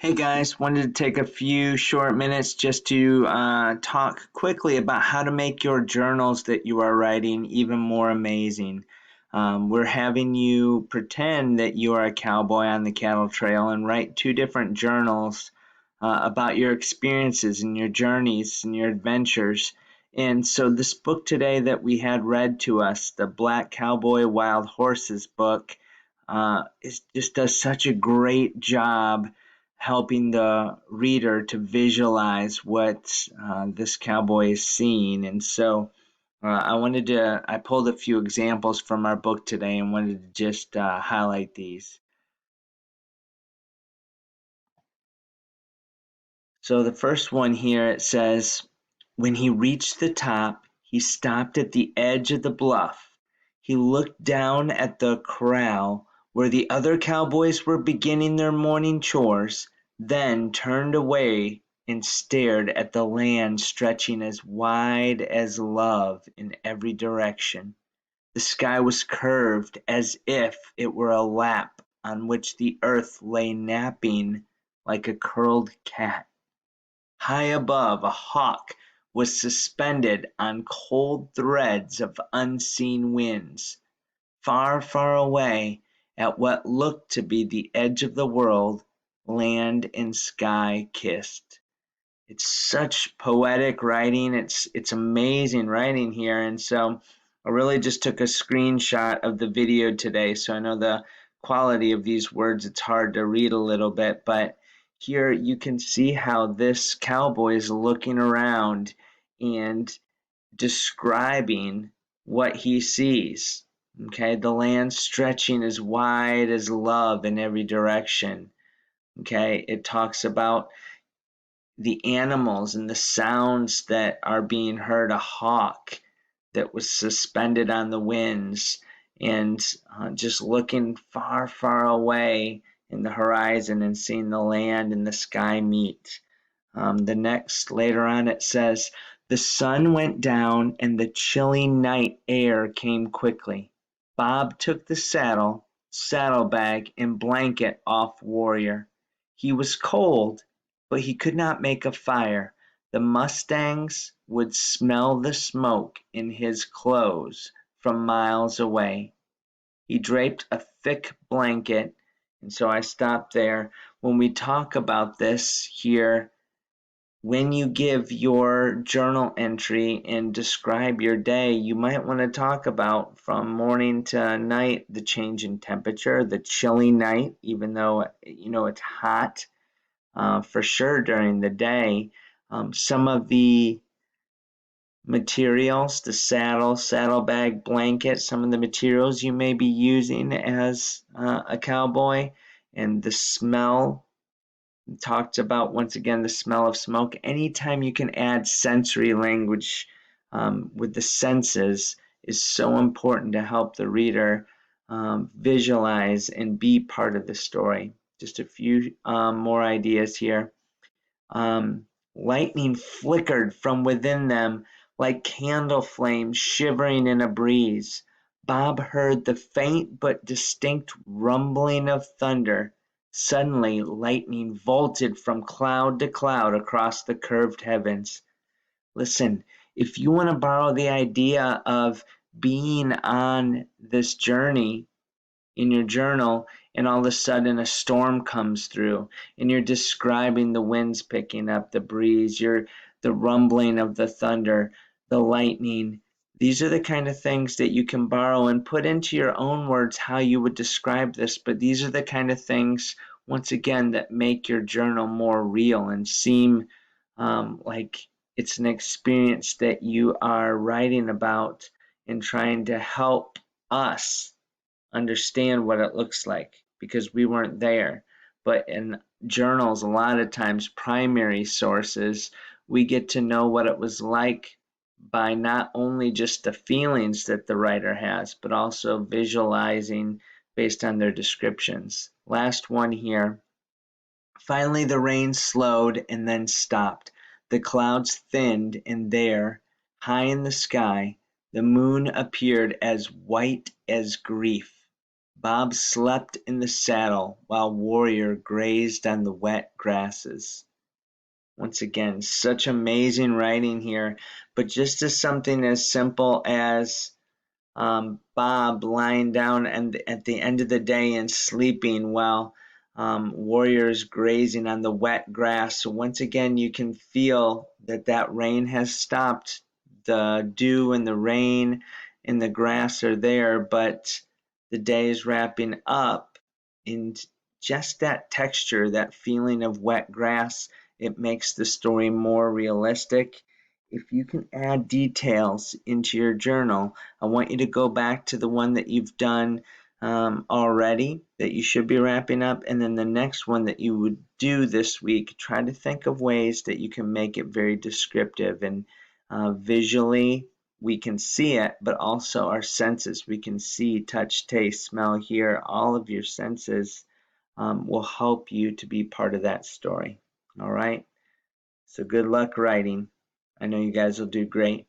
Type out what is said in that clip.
Hey guys, wanted to take a few short minutes just to talk quickly about how to make your journals that you are writing even more amazing. We're having you pretend that you are a cowboy on the cattle trail and write two different journals about your experiences and your journeys and your adventures. And so, this book today that we had read to us, the Black Cowboy Wild Horses book, just does such a great job helping the reader to visualize what this cowboy is seeing. And so I pulled a few examples from our book today and wanted to just highlight these. So the first one here, it says, when he reached the top, he stopped at the edge of the bluff. He looked down at the corral where the other cowboys were beginning their morning chores, then turned away and stared at the land stretching as wide as love in every direction. The sky was curved as if it were a lap on which the earth lay napping like a curled cat. High above, a hawk was suspended on cold threads of unseen winds. Far, far away, at what looked to be the edge of the world, land and sky kissed. It's such poetic writing. It's amazing writing here. And so I really just took a screenshot of the video today. So I know the quality of these words, it's hard to read a little bit, but here you can see how this cowboy is looking around and describing what he sees. Okay, the land stretching as wide as love in every direction. Okay, it talks about the animals and the sounds that are being heard, a hawk that was suspended on the winds, and just looking far, far away in the horizon and seeing the land and the sky meet. The next, later on, it says, the sun went down and the chilly night air came quickly. Bob took the saddlebag, and blanket off Warrior. He was cold, but he could not make a fire. The mustangs would smell the smoke in his clothes from miles away. He draped a thick blanket, and so I stopped there. When we talk about this here, when you give your journal entry and describe your day, you might want to talk about from morning to night, the change in temperature, the chilly night, even though it's hot for sure during the day. Some of the materials, the saddlebag, blanket, some of the materials you may be using as a cowboy, and the smell. Talked about, once again, the smell of smoke. Anytime you can add sensory language with the senses is so important to help the reader visualize and be part of the story. Just a few more ideas here. Lightning flickered from within them like candle flames shivering in a breeze. Bob heard the faint but distinct rumbling of thunder. Suddenly lightning vaulted from cloud to cloud across the curved heavens. Listen, if you want to borrow the idea of being on this journey in your journal, and all of a sudden a storm comes through and you're describing the winds picking up, the breeze, the rumbling of the thunder, the lightning. These are the kind of things that you can borrow and put into your own words how you would describe this, but these are the kind of things, once again, that make your journal more real and seem like it's an experience that you are writing about and trying to help us understand what it looks like because we weren't there. But in journals, a lot of times, primary sources, we get to know what it was like by not only just the feelings that the writer has, but also visualizing based on their descriptions. Last one here. Finally, the rain slowed and then stopped. The clouds thinned, and there, high in the sky, the moon appeared as white as grief. Bob slept in the saddle while Warrior grazed on the wet grasses. Once again, such amazing writing here, but just as something as simple as Bob lying down and at the end of the day and sleeping while Warrior's grazing on the wet grass. So once again, you can feel that that rain has stopped. The dew and the rain and the grass are there, but the day is wrapping up. And just that texture, that feeling of wet grass, it makes the story more realistic. If you can add details into your journal, I want you to go back to the one that you've done already that you should be wrapping up, and then the next one that you would do this week, try to think of ways that you can make it very descriptive and visually we can see it, but also our senses. We can see, touch, taste, smell, hear. All of your senses will help you to be part of that story. All right? So good luck writing. I know you guys will do great.